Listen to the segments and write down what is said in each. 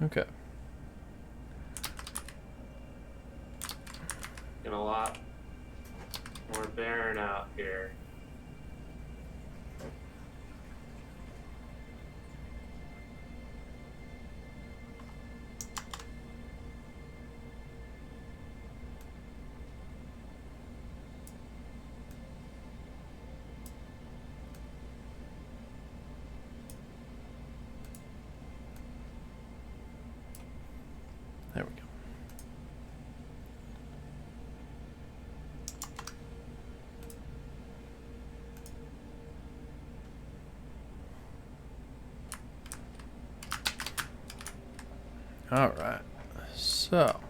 Okay. Getting a lot more barren out here. There we go. All right. So.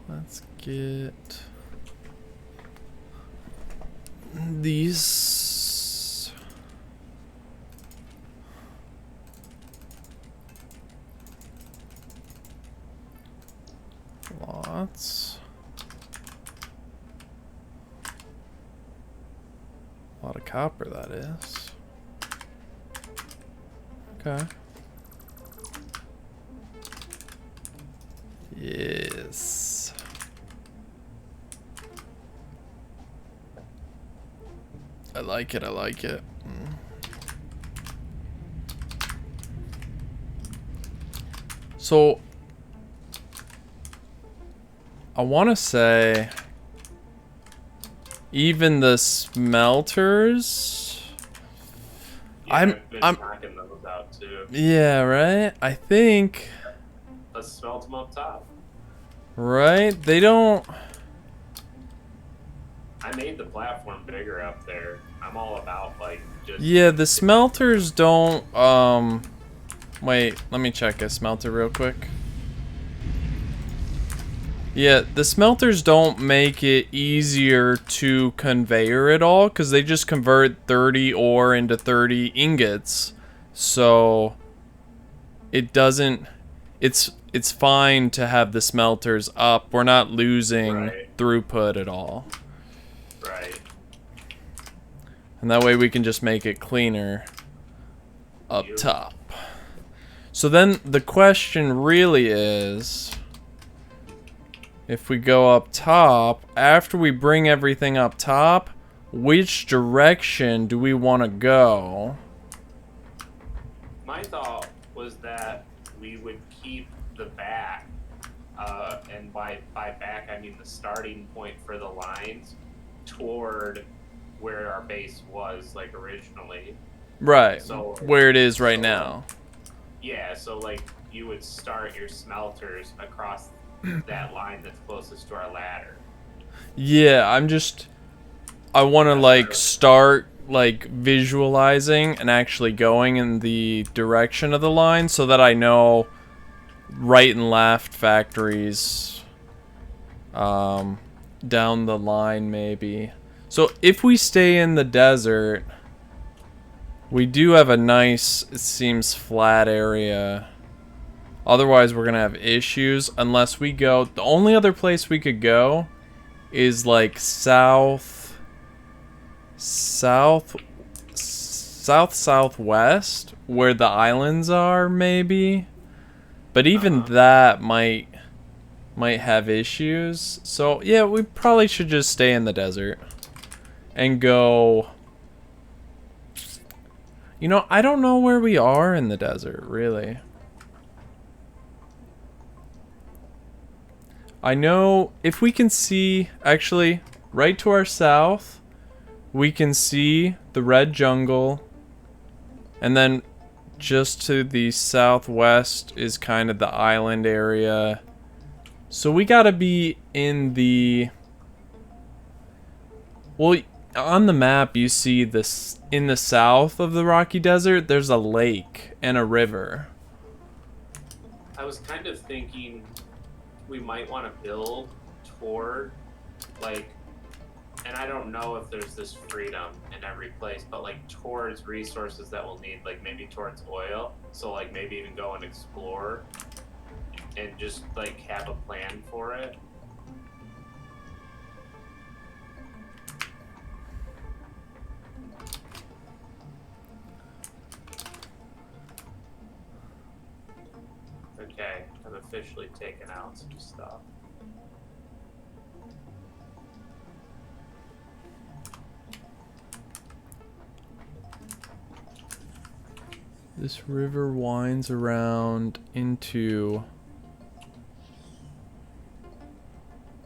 Let's get these. Lots. A lot of copper, that is. Okay. Yes. I like it, I like it. So, I want to say, even the smelters. Yeah, I'm knocking those out too. Yeah, right. I think. Let's smelt them up top. Right, they don't. I made the platform bigger up there. I'm all about like just. Yeah, the smelters don't. Wait, let me check a smelter real quick. Yeah, the smelters don't make it easier to conveyor it all because they just convert 30 ore into 30 ingots. So it doesn't. It's fine to have the smelters up. We're not losing throughput at all. Right. And that way we can just make it cleaner up top. So then the question really is, if we go up top, after we bring everything up top, which direction do we want to go? My thought was that we would keep the back, and by back I mean the starting point for the lines toward where our base was, like originally. Right, so, where it is right now. Yeah, so like you would start your smelters across that line that's closest to our ladder. Yeah, I want to like start like visualizing and actually going in the direction of the line so that I know right and left factories down the line maybe. So if we stay in the desert, we do have a nice, it seems, flat area. Otherwise we're gonna have issues unless we go, the only other place we could go is like southwest, where the islands are, maybe. But even that might have issues. So yeah, we probably should just stay in the desert and go. You know, I don't know where we are in the desert, really. I know if we can see, actually, right to our south, we can see the red jungle. And then just to the southwest is kind of the island area. So we gotta be in the... Well, on the map you see this, in the south of the Rocky Desert, there's a lake and a river. I was kind of thinking we might want to build toward, like, and I don't know if there's this freedom in every place, but like towards resources that we'll need, like maybe towards oil. So like maybe even go and explore and just like have a plan for it. officially taken out some stuff. This river winds around into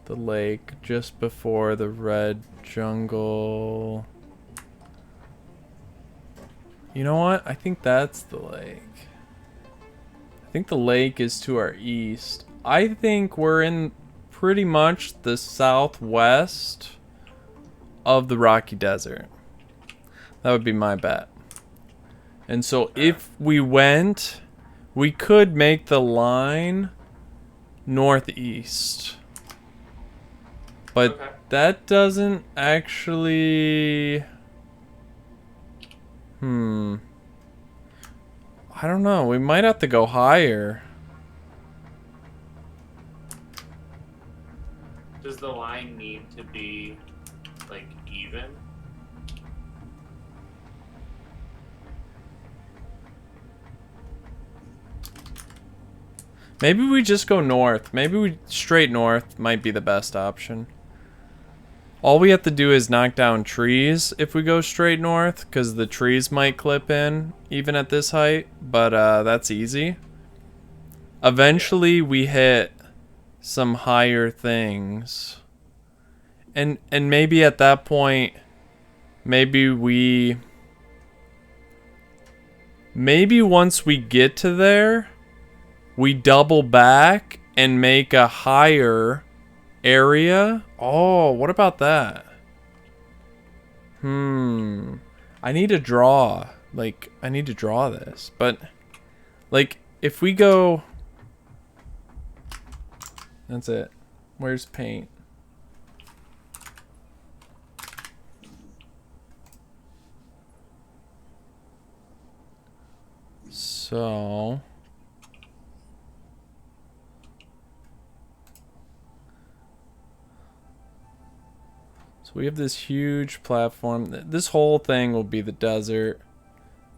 the lake just before the red jungle. You know what? I think that's the lake. I think the lake is to our east. I think we're in pretty much the southwest of the Rocky Desert. That would be my bet. And so if we went, we could make the line northeast. But that doesn't actually... I don't know. We might have to go higher. Does the line need to be, like, even? Maybe we just go north. Maybe we straight north might be the best option. All we have to do is knock down trees if we go straight north, because the trees might clip in even at this height, but that's easy. Eventually we hit some higher things. And maybe at that point, maybe once we get to there, we double back and make a higher area. Oh, what about that? I need to draw. Like, I need to draw this. But, like, if we go... That's it. Where's paint? So... we have this huge platform. This whole thing will be the desert.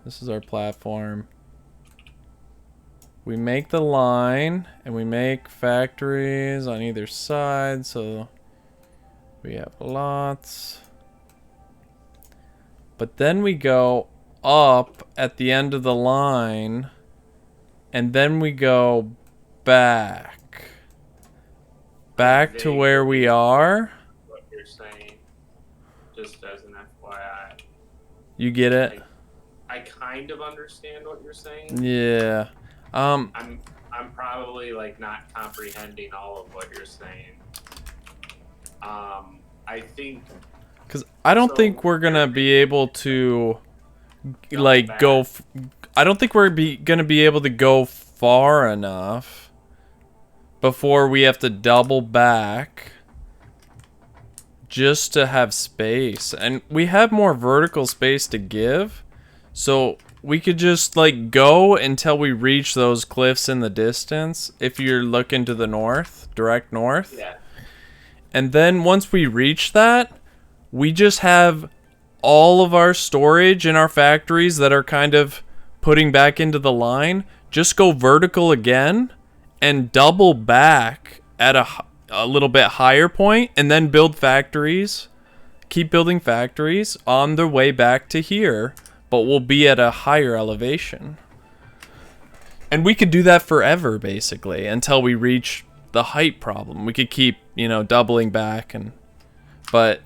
This is our platform. We make the line and we make factories on either side, so we have lots. But then we go up at the end of the line and then we go back to where we are. What you're saying. Just as an FYI. You get it? I kind of understand what you're saying. Yeah. I'm probably like not comprehending all of what you're saying. I think because I don't think we're gonna be able to like go. I don't think we're gonna be able to go far enough before we have to double back. Just to have space, and we have more vertical space to give, so we could just like go until we reach those cliffs in the distance if you're looking to the north, direct north. Yeah. And then once we reach that, we just have all of our storage in our factories that are kind of putting back into the line, just go vertical again and double back at a little bit higher point, and then build factories, keep building factories on the way back to here, but we'll be at a higher elevation. And we could do that forever, basically, until we reach the height problem. We could keep, you know, doubling back, but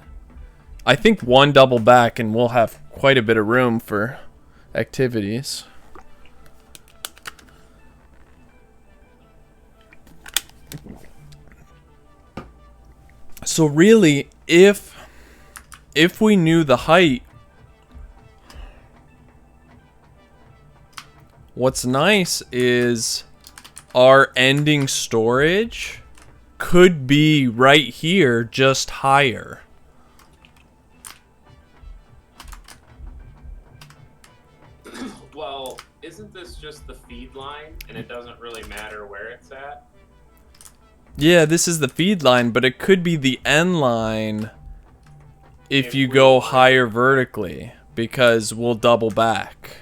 I think one double back and we'll have quite a bit of room for activities. So really, if we knew the height, what's nice is our ending storage could be right here, just higher. Well, isn't this just the feed line, and it doesn't really matter where it's at? Yeah, this is the feed line, but it could be the end line if you go higher vertically, because we'll double back.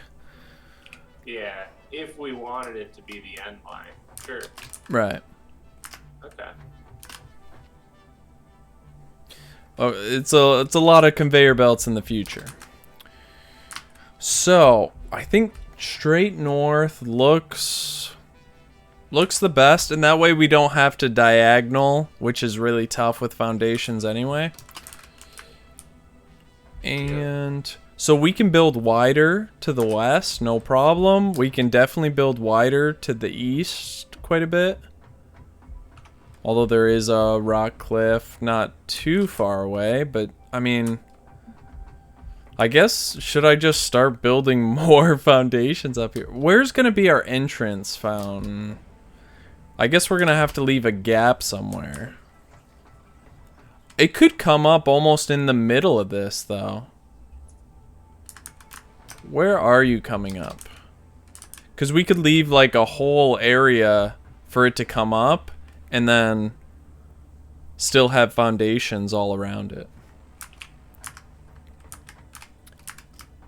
Yeah, if we wanted it to be the end line. Sure. Right. Okay. Oh, it's a lot of conveyor belts in the future. So I think straight north looks the best, and that way we don't have to diagonal, which is really tough with foundations anyway. And so we can build wider to the west, no problem. We can definitely build wider to the east quite a bit. Although there is a rock cliff not too far away, but I mean, I guess, should I just start building more foundations up here? Where's going to be our entrance fountain? I guess we're going to have to leave a gap somewhere. It could come up almost in the middle of this, though. Where are you coming up? Because we could leave, like, a whole area for it to come up, and then still have foundations all around it.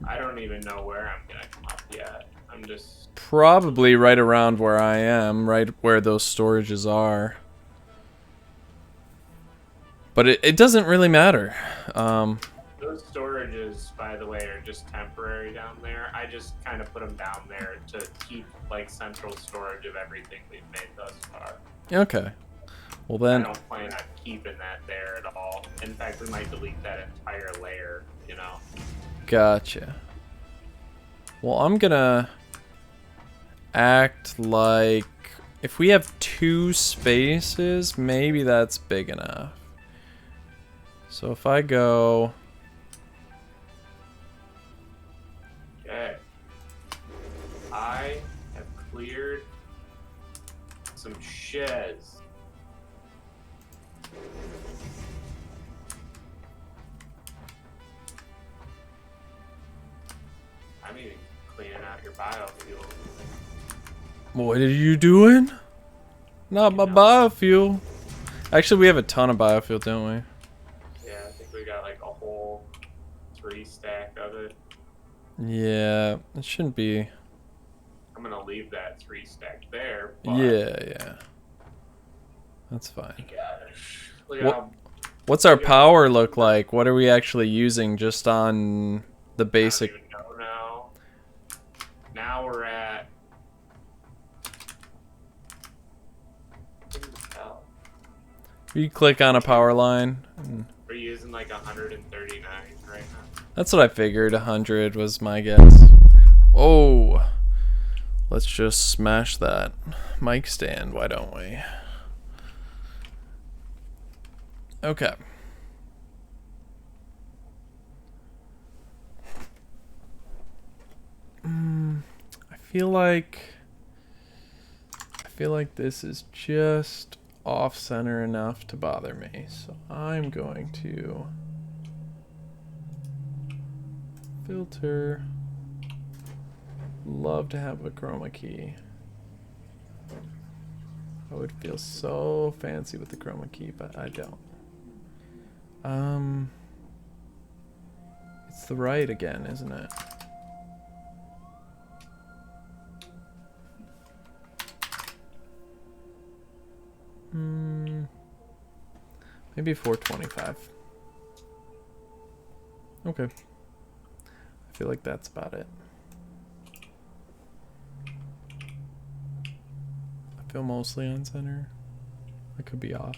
I don't even know where I'm gonna come up yet. I'm just... Probably right around where I am, right where those storages are. But it doesn't really matter. Those storages, by the way, are just temporary down there. I just kind of put them down there to keep, like, central storage of everything we've made thus far. Okay. Well then... I don't plan on keeping that there at all. In fact, we might delete that entire layer, you know? Gotcha. Well, I'm gonna act like if we have 2 spaces, maybe that's big enough. So if I go... Okay. I have cleared some sheds. I'm even cleaning out your biofuel. What are you doing? Not my biofuel. Actually, we have a ton of biofuel, don't we? Yeah, I think we got like a whole 3 stack of it. Yeah, it shouldn't be. I'm gonna leave that 3 stack there. But Yeah. That's fine. gosh, look at how What's our power look like? What are we actually using just on the basic? I don't even know now. Now we're at. What the hell? You click on a power line. We're using like 139 right now. That's what I figured. 100 was my guess. Oh, let's just smash that mic stand. Why don't we? Okay. I feel like this is just off center enough to bother me. So I'm going to filter. Love to have a chroma key. I would feel so fancy with the chroma key, but I don't. It's the right again, isn't it? Maybe 425. Okay. I feel like that's about it. I feel mostly on center. I could be off.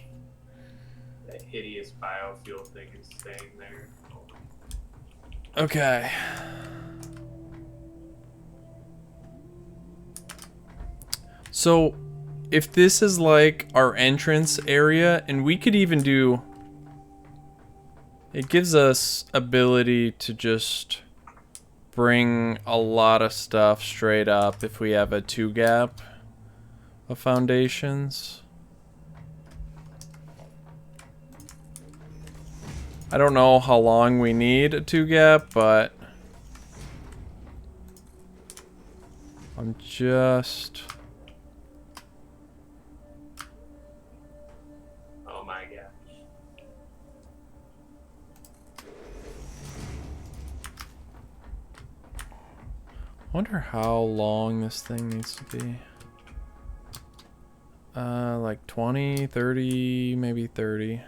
That hideous biofuel thing is staying there. Okay. So, if this is like our entrance area, and we could even do... It gives us ability to just bring a lot of stuff straight up if we have a 2 gap of foundations. I don't know how long we need a 2 gap, but I'm just... Oh my gosh. I wonder how long this thing needs to be. Like 20, 30, maybe 30.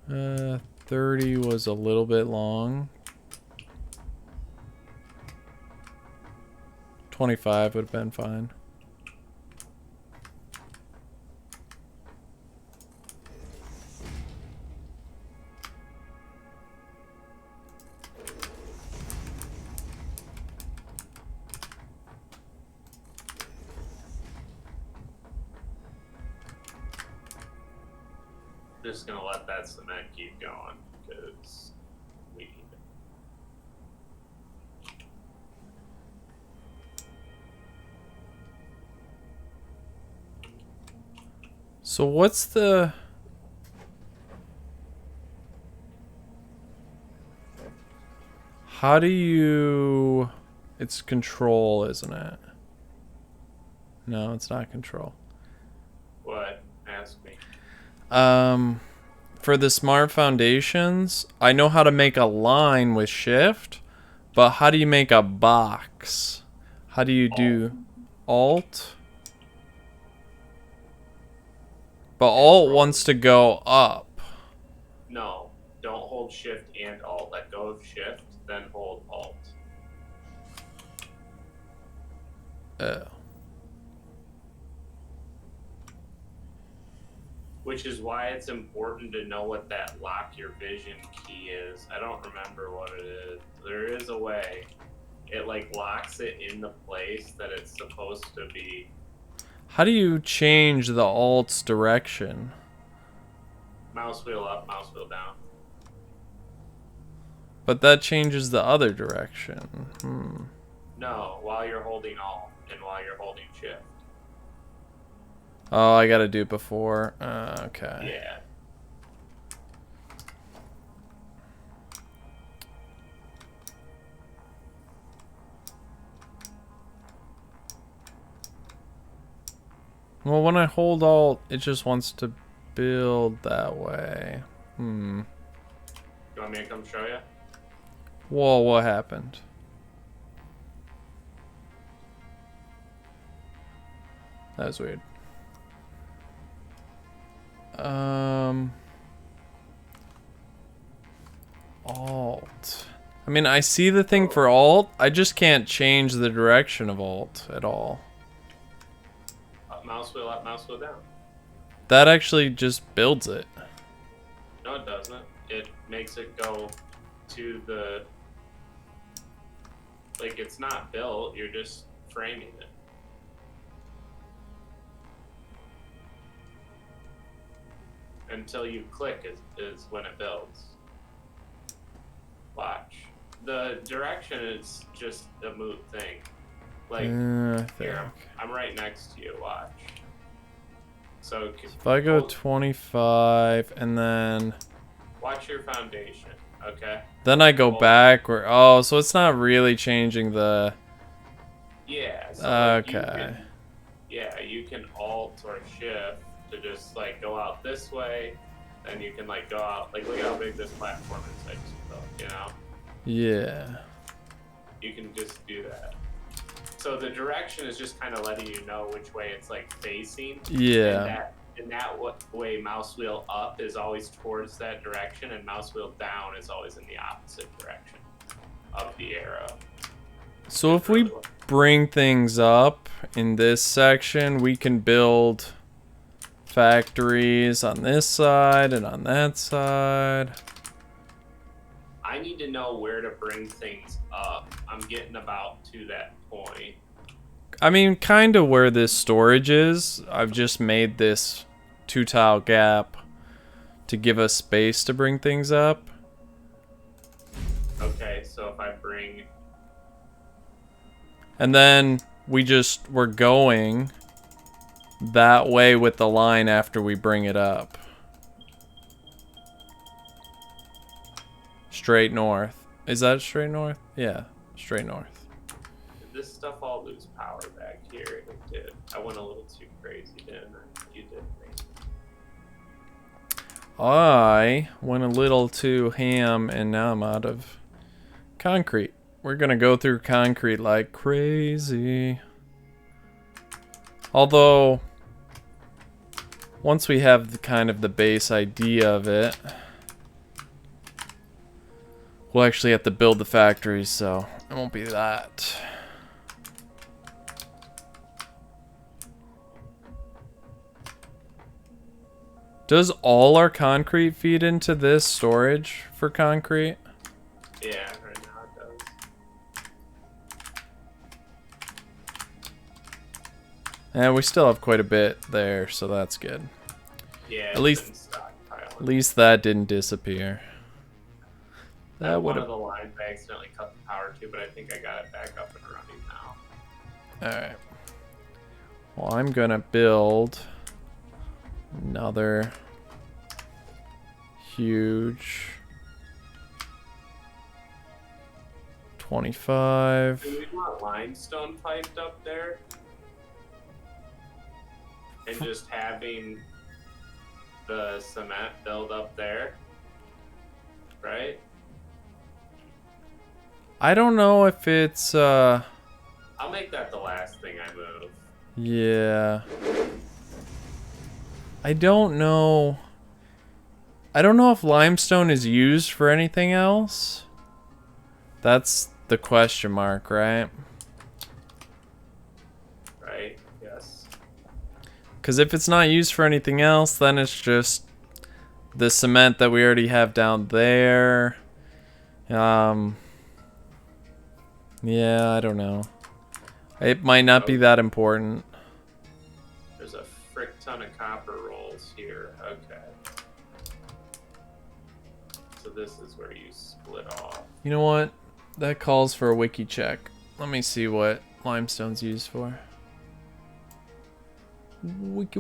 Uh, 30 was a little bit long. 25 would have been fine. Just gonna let that cement keep going because we need it. So what's the... How do you... It's control, isn't it? No, it's not control. What? Ask me. For the smart foundations, I know how to make a line with shift, but how do you make a box? How do you do alt? But alt wants to go up. No, don't hold shift and alt. Let go of shift, then hold alt. Oh. Which is why it's important to know what that lock your vision key is. I don't remember what it is. There is a way. It like locks it in the place that it's supposed to be. How do you change the alt's direction? Mouse wheel up, mouse wheel down. But that changes the other direction. No, while you're holding alt and while you're holding shift. Oh, I gotta do it before. Okay. Yeah. Well, when I hold alt, it just wants to build that way. You want me to come show you? Whoa, what happened? That was weird. Alt. I mean, I see the thing for alt. I just can't change the direction of alt at all. Mouse wheel up, mouse wheel down. That actually just builds it. No, it doesn't. It makes it go to the... Like, it's not built, you're just framing it. Until you click is when it builds. Watch. The direction is just a moot thing. Like, here, I'm right next to you, watch. So if I go 25 and then... Watch your foundation, okay? Then I go backward. Oh, so it's not really changing the... Yeah. So okay. you can alt or shift to just like go out this way, then you can like go out, like look how big this platform is I just built, you know? Yeah. You can just do that. So the direction is just kind of letting you know which way it's like facing. Yeah. And that way mouse wheel up is always towards that direction and mouse wheel down is always in the opposite direction of the arrow. So if we bring things up in this section, we can build factories on this side and on that side. I need to know where to bring things up. I'm getting about to that point. I mean, kind of where this storage is. I've just made this 2-tile gap to give us space to bring things up. Okay, so if I bring... And then we're going that way with the line after we bring it up. Straight north. Is that straight north? Yeah, straight north. this stuff all lose power back here? It did. I went a little too crazy, didn't I? You did me. I went a little too ham, and now I'm out of concrete. We're gonna go through concrete like crazy. Although, once we have the kind of the base idea of it, we'll actually have to build the factories, so it won't be that. Does all our concrete feed into this storage for concrete? Yeah, right now it does. And we still have quite a bit there, so that's good. Yeah, At least that didn't disappear. That would one have. of the lines I accidentally cut the power to, but I think I got it back up and running now. Alright. Well, I'm gonna build another huge 25. Do we want limestone piped up there? And just having the cement build up there? Right? I don't know if it's I'll make that the last thing I move. yeah. I don't know. I don't know if limestone is used for anything else. That's the question mark, right? Right? Yes. Because if it's not used for anything else, then it's just the cement that we already have down there. Yeah, I don't know. It might not be that important. There's a frick ton of copper rolls here. Okay. So this is where you split off. You know what? That calls for a wiki check. Let me see what limestone's used for. Wiki.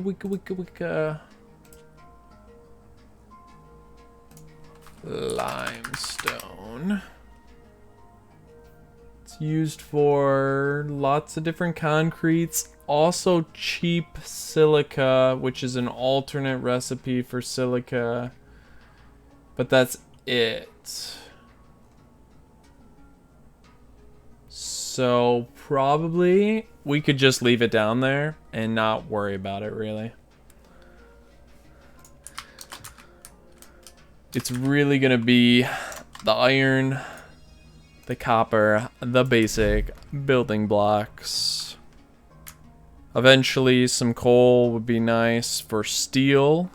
Limestone. It's used for lots of different concretes. Also cheap silica, which is an alternate recipe for silica. But that's it. So probably we could just leave it down there and not worry about it really. It's really gonna be the iron, the copper, the basic building blocks. Eventually some coal would be nice for steel.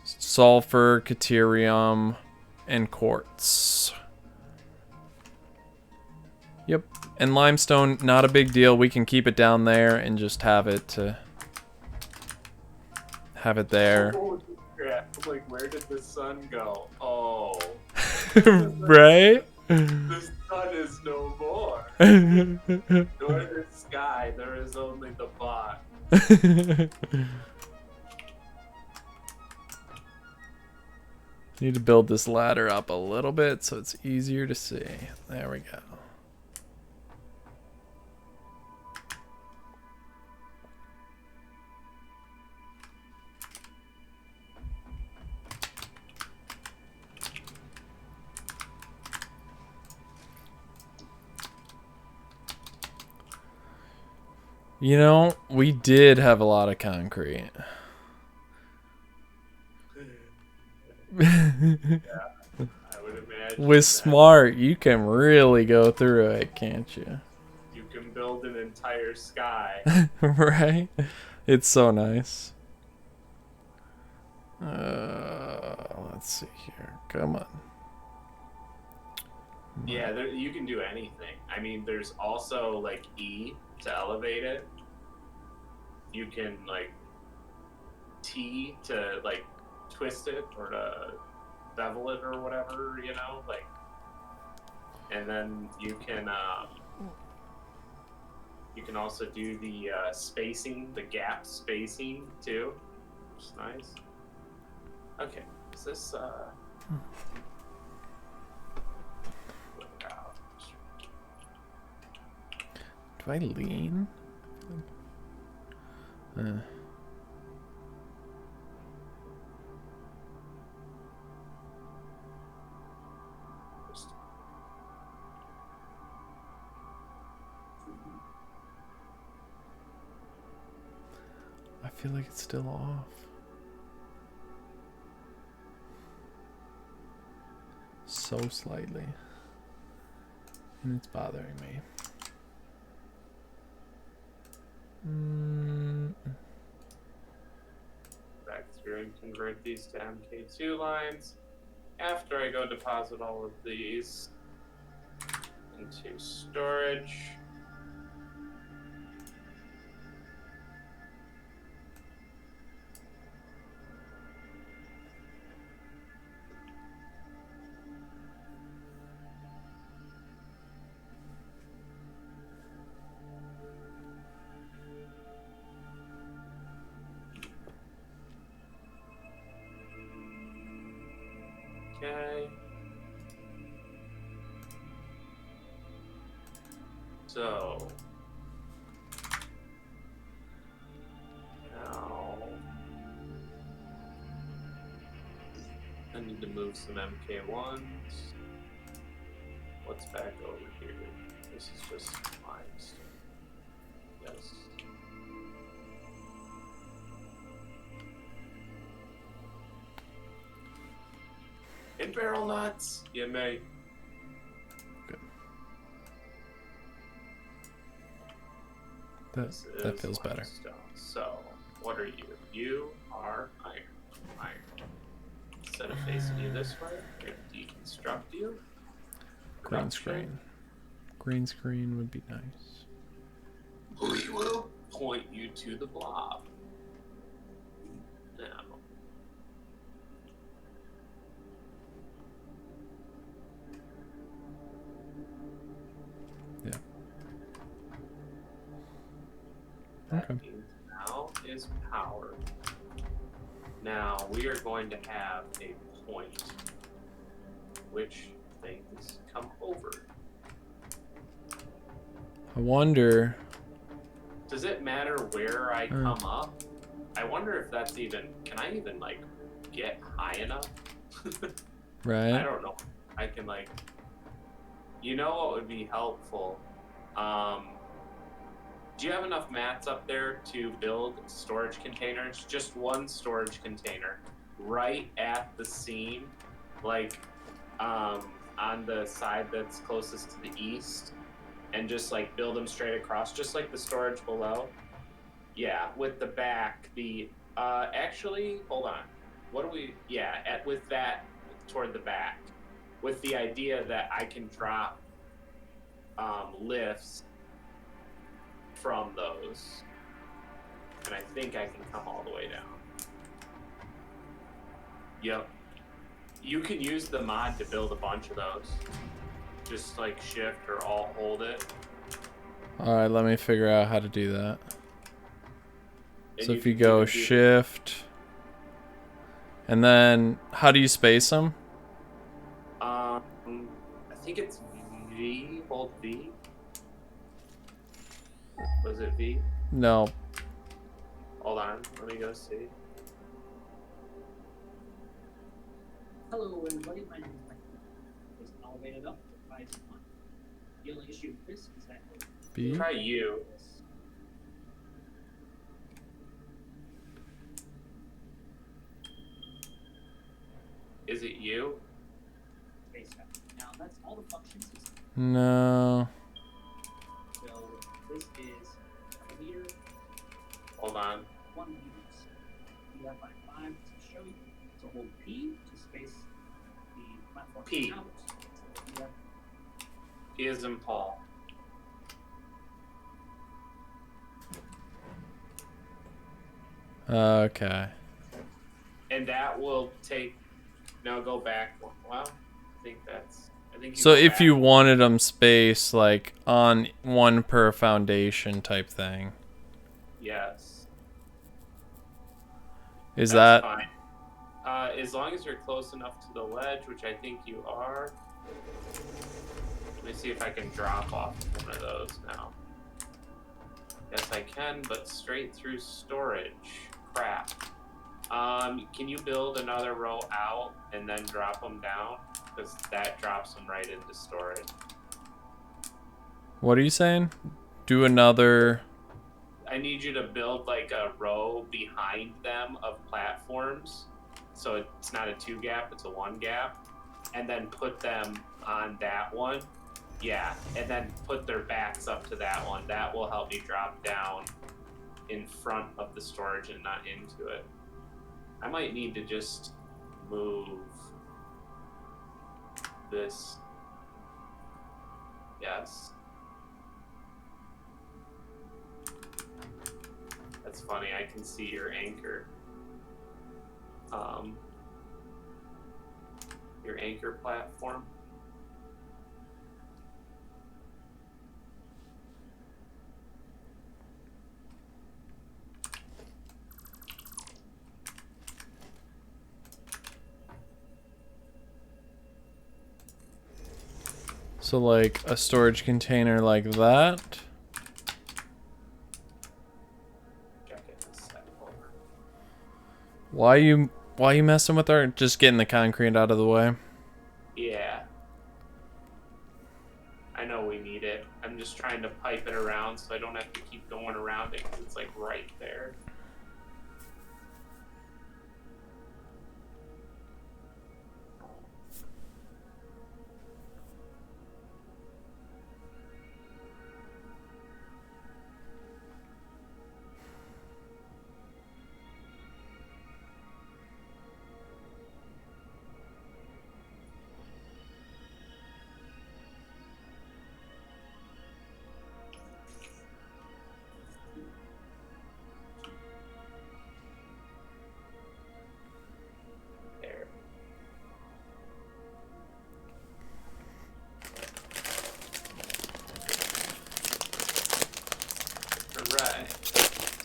Sulfur, deuterium, and quartz. Yep. And limestone, not a big deal. We can keep it down there and just have it there. Oh, crap. Like, where did the sun go? Oh. Right? The sun is no more. Nor the sky. There is only the bot. Need to build this ladder up a little bit so it's easier to see. There we go. You know, we did have a lot of concrete. Yeah, I would imagine. With smart, you can really go through it, can't you? You can build an entire sky. Right? It's so nice. Let's see here. Come on. Yeah, you can do anything. I mean, there's also like E to elevate it. You can like T to like twist it or to bevel it or whatever, you know, like. And then you can also do the spacing, the gap spacing too, which is nice. Okay, is this Do I lean? I feel like it's still off. So slightly. And it's bothering me. Back through and convert these to MK2 lines. After I go deposit all of these into storage. Okay. So now I need to move some MK1s. What's back over here? This is just mines. Yes. And barrel nuts. Yeah, mate. Good. That feels better. Stone. So, what are you? You are iron. Iron. Instead of facing you this way, we're going to deconstruct you. Green screen. Green screen would be nice. We will point you to the blob. Now. Yeah. That Okay. means now is power. Now we are going to have a point which things come over. I wonder. Does it matter where I come up? I wonder if that's even, can I even like get high enough? Right. I don't know. I can like, you know what would be helpful? Do you have enough mats up there to build storage containers? Just one storage container right at the seam, like on the side that's closest to the east, and just like build them straight across, just like the storage below. Yeah, with the back, the actually, hold on. What do we? Yeah, with that toward the back, with the idea that I can drop lifts from those, and I think I can come all the way down. Yep. You can use the mod to build a bunch of those. Just like shift or alt hold it. Alright, let me figure out how to do that. And So if you go even do shift, and then how do you space them? I think it's V, hold V. Was it V? No. Hold on, let me go see. Hello, everybody. My name is Mike. It's elevated up to 5 1. The only issue with this is that B? Try U. Is it U? space out. Now that's all the functions. No. So this is clear Hold on. 1 units. You have by 5 to show you. So hold P to space the platform P. out. You have P is in Paul. Okay. And that will take. Now go back. Well, I think that's. I think. So go if back. you wanted them spaced like on one per foundation type thing, Yes. is That's that fine. As long as you're close enough to the ledge, which I think you are. Let me see if I can drop off one of those now. Yes, I can, but straight through storage. Crap. Can you build another row out and then drop them down? Because that drops them right into storage. What are you saying? Do another... I need you to build like a row behind them of platforms. So it's not a 2 gap, it's a 1 gap. And then put them on that one. Yeah, and then put their backs up to that one. That will help me drop down in front of the storage and not into it. I might need to just move this. Yes. That's funny, I can see your anchor. Your anchor platform. So like a storage container like that. Why you messing with our... Just getting the concrete out of the way? Yeah. I know we need it. I'm just trying to pipe it around so I don't have to keep going around it because it's like right there. Alright,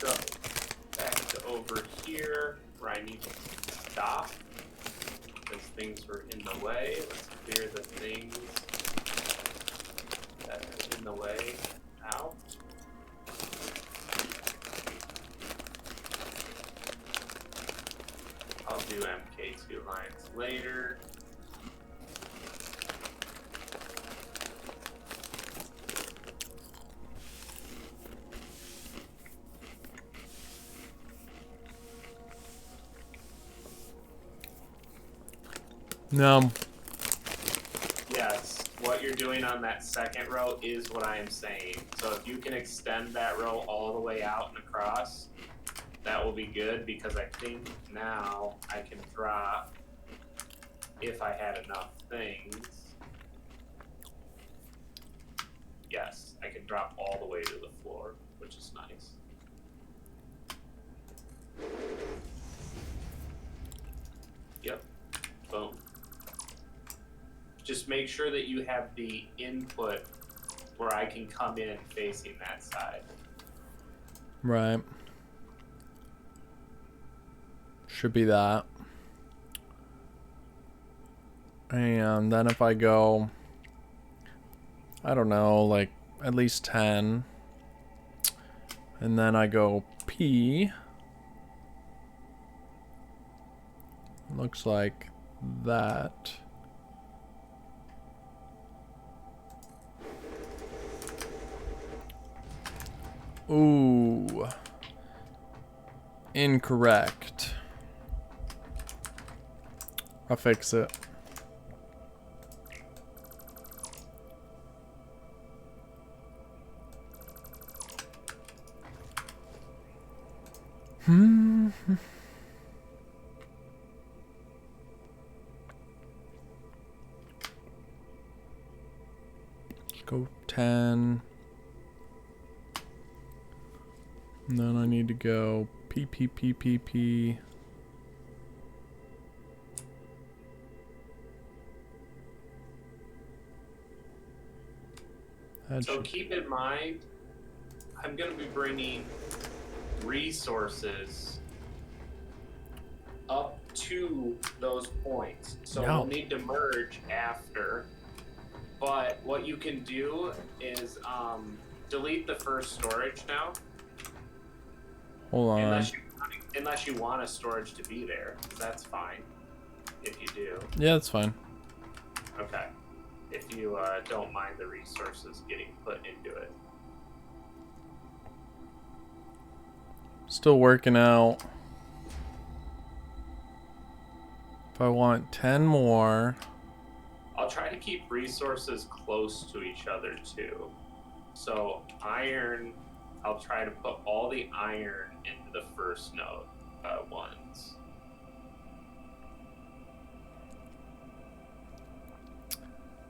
so back to over here where I need to stop because things were in the way. Let's clear the things that are in the way out. I'll do MK2 lines later. No. Yes, what you're doing on that second row is what I am saying. So if you can extend that row all the way out and across, that will be good because I think now I can drop, if I had enough things. Yes, I can drop all the way to the floor, which is nice. Yep, boom. Just make sure that you have the input where I can come in facing that side. Right. Should be that. And then if I go, I don't know, like at least 10. And then I go P. Looks like that. Ooh. Incorrect. I'll fix it. Let's go 10. And then I need to go P, P, P, P, P. So keep in mind, I'm going to be bringing resources up to those points. So we'll need to merge after. But what you can do is delete the first storage now. Hold on. Unless you want a storage to be there, that's fine. If you do. Yeah, that's fine. Okay. If you don't mind the resources getting put into it. Still working out. If I want 10 more. I'll try to keep resources close to each other too. So iron, I'll try to put all the iron into the first node ones.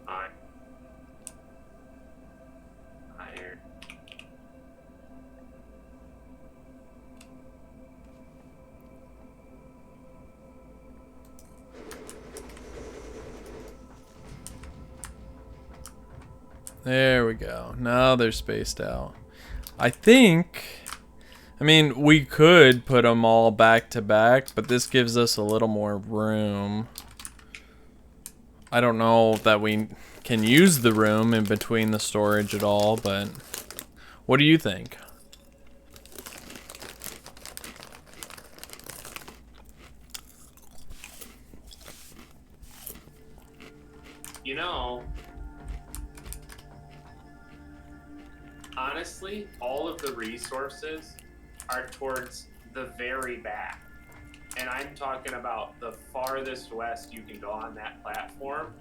Iron. There we go. Now they're spaced out. I mean, we could put them all back to back, but this gives us a little more room. I don't know that we can use the room in between the storage at all, but what do you think? You know, honestly, all of the resources are towards the very back. And I'm talking about the farthest west you can go on that platform.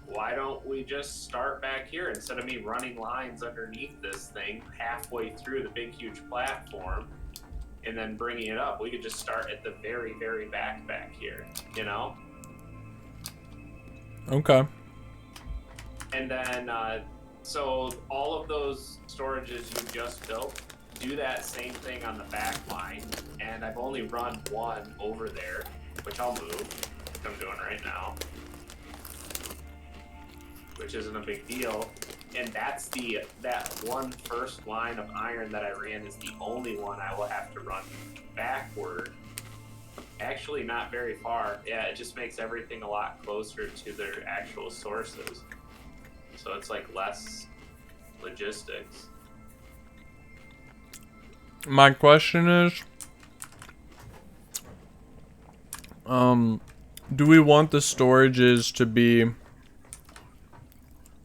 Why don't we just start back here instead of me running lines underneath this thing halfway through the big, huge platform and then bringing it up? We could just start at the very, very back here, you know? Okay. And then, so all of those storages you just built, do that same thing on the back line. And I've only run one over there, which I'll move, which I'm doing right now, which isn't a big deal. And that's that one first line of iron that I ran is the only one I will have to run backward. Actually, not very far. Yeah, it just makes everything a lot closer to their actual sources. So it's like less logistics. My question is, do we want the storages to be...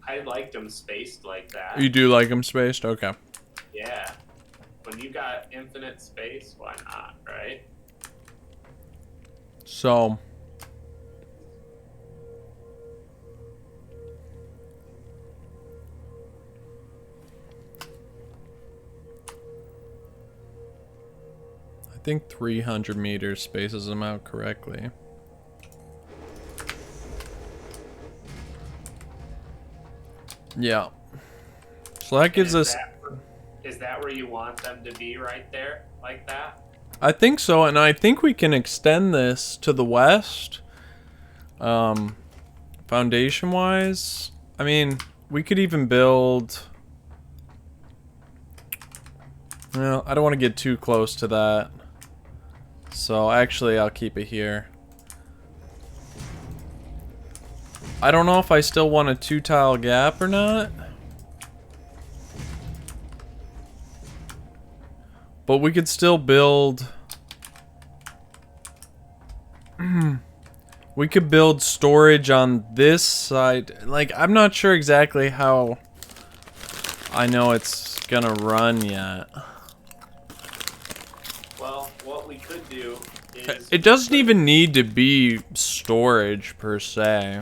I liked them spaced like that. You do like them spaced? Okay. Yeah. When you got infinite space, why not, right? So... I think 300 meters spaces them out correctly. Yeah. So that gives us... Is that where you want them to be, right there? Like that? I think so, and I think we can extend this to the west. Foundation-wise, I mean, we could even build... Well, I don't want to get too close to that. So, actually, I'll keep it here. I don't know if I still want a 2-tile gap or not. But we could still build... We could build storage on this side. Like, I'm not sure exactly how I know it's gonna run yet. Well, what we could do is... It doesn't even need to be storage, per se.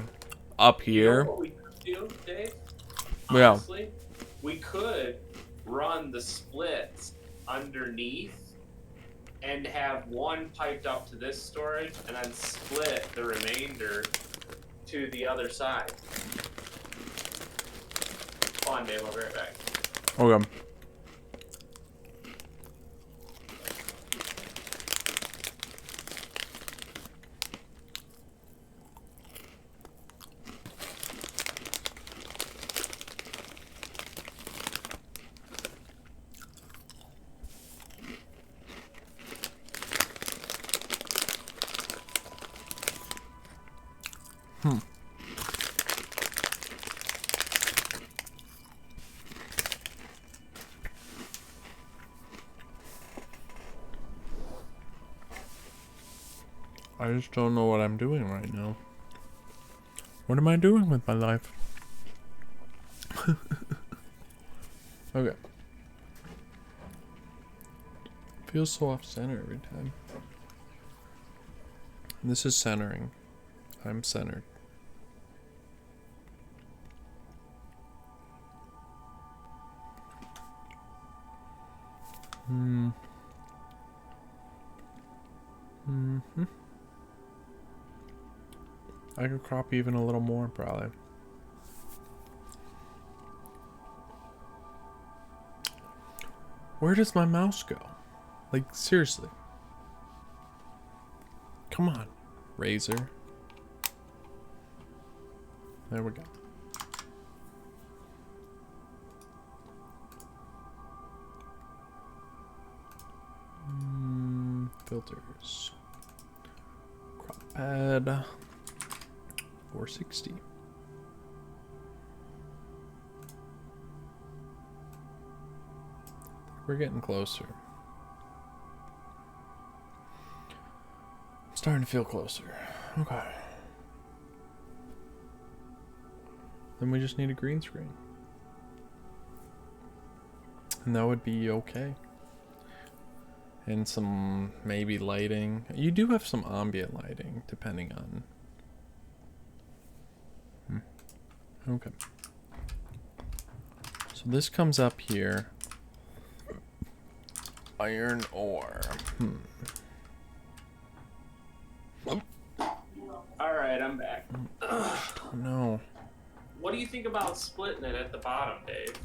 Up here. You know what we could do, Dave? Yeah. Honestly, we could run the splits underneath and have one piped up to this storage and then split the remainder to the other side. Hold on, Dave, I'll be right back. Okay. I just don't know what I'm doing right now. What am I doing with my life? Okay. Feels so off center every time. This is centering. I'm centered. I could crop even a little more, probably. Where does my mouse go? Like, seriously. Come on, razor. There we go. Filters. Crop pad. 460. We're getting closer. I'm starting to feel closer. Okay. Then we just need a green screen. And that would be okay. And some maybe lighting. You do have some ambient lighting, depending on. Okay. So this comes up here. Iron ore. Alright, I'm back. No. What do you think about splitting it at the bottom, Dave?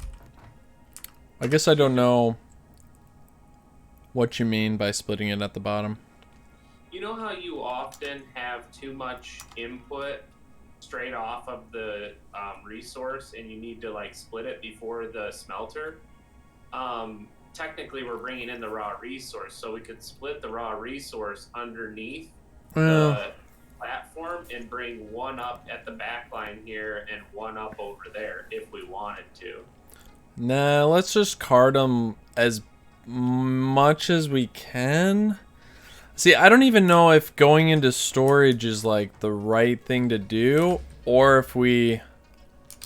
I guess I don't know what you mean by splitting it at the bottom. You know how you often have too much input straight off of the resource and you need to like split it before the smelter? Technically we're bringing in the raw resource, so we could split the raw resource underneath the platform and bring one up at the back line here and one up over there if we wanted to. Nah, let's just cart them as much as we can. See, I don't even know if going into storage is like the right thing to do, or if we...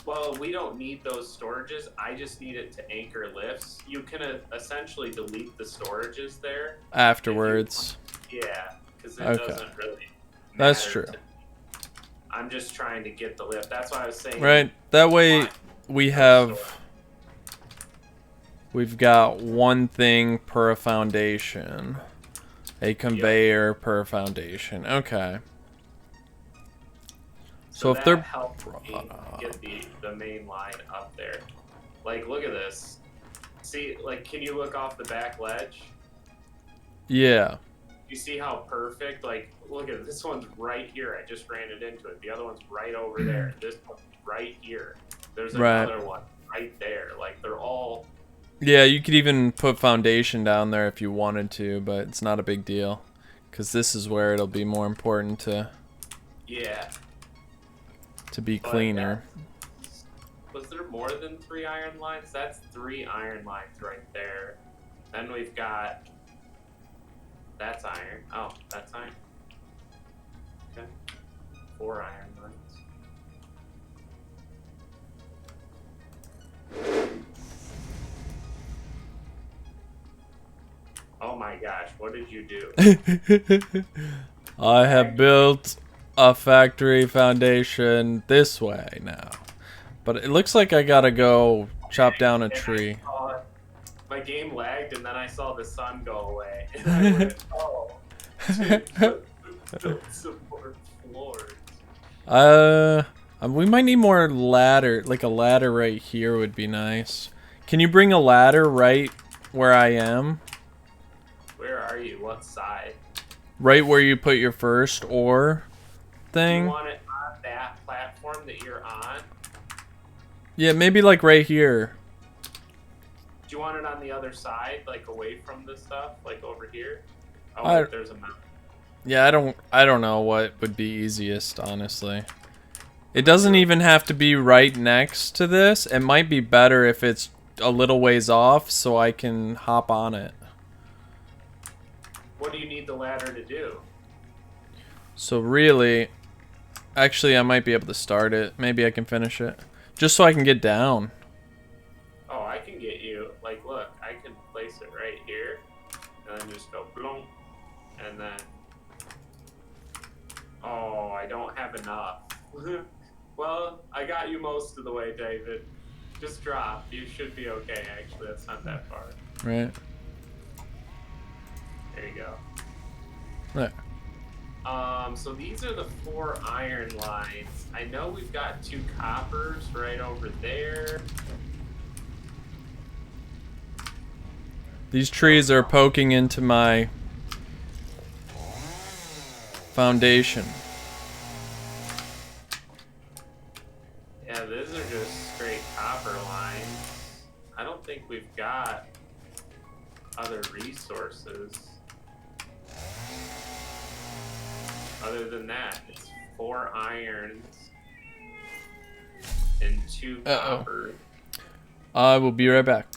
Well, we don't need those storages. I just need it to anchor lifts. You can essentially delete the storages there afterwards. Yeah, because it Okay. doesn't really That's matter true. to me. I'm just trying to get the lift. That's why I was saying. Right. That way we have... We've got one thing per foundation. A conveyor per foundation. Okay. So if that they're helps me get the main line up there. Like, look at this. See, like, can you look off the back ledge? Yeah. You see how perfect? Like, look at it. This one's right here. I just ran it into it. The other one's right over there. This one's right here. There's another one right there. Like, they're all... Yeah, you could even put foundation down there if you wanted to, but it's not a big deal. Because this is where it'll be more important to... Yeah. To be cleaner. Was there more than 3 iron lines? That's 3 iron lines right there. Then we've got... That's iron. Oh, that's iron. Okay. 4 iron lines. Oh my gosh, what did you do? I have built a factory foundation this way now. But it looks like I gotta go chop down a tree. My game lagged and then I saw the sun go away. And I went, oh, dude, build some more floors. We might need more ladder. Like a ladder right here would be nice. Can you bring a ladder right where I am? Where are you? What side? Right where you put your first ore thing. Do you want it on that platform that you're on? Yeah, maybe like right here. Do you want it on the other side, like away from the stuff, like over here? Oh, I- wait, there's a mountain. Yeah, I don't know what would be easiest, honestly. It doesn't even have to be right next to this. It might be better if it's a little ways off so I can hop on it. What do you need the ladder to do? So really, actually, I might be able to start it. Maybe I can finish it, just so I can get down. Oh, I can get you. Like, look, I can place it right here, and then just go boom, and then. Oh, I don't have enough. Well, I got you most of the way, David. Just drop. You should be okay, actually. That's not that far. Right. There you go. There. So these are the 4 iron lines. I know we've got 2 coppers right over there. These trees are poking into my foundation. Yeah, these are just straight copper lines. I don't think we've got other resources. Other than that, it's 4 irons and 2 copper. I will be right back.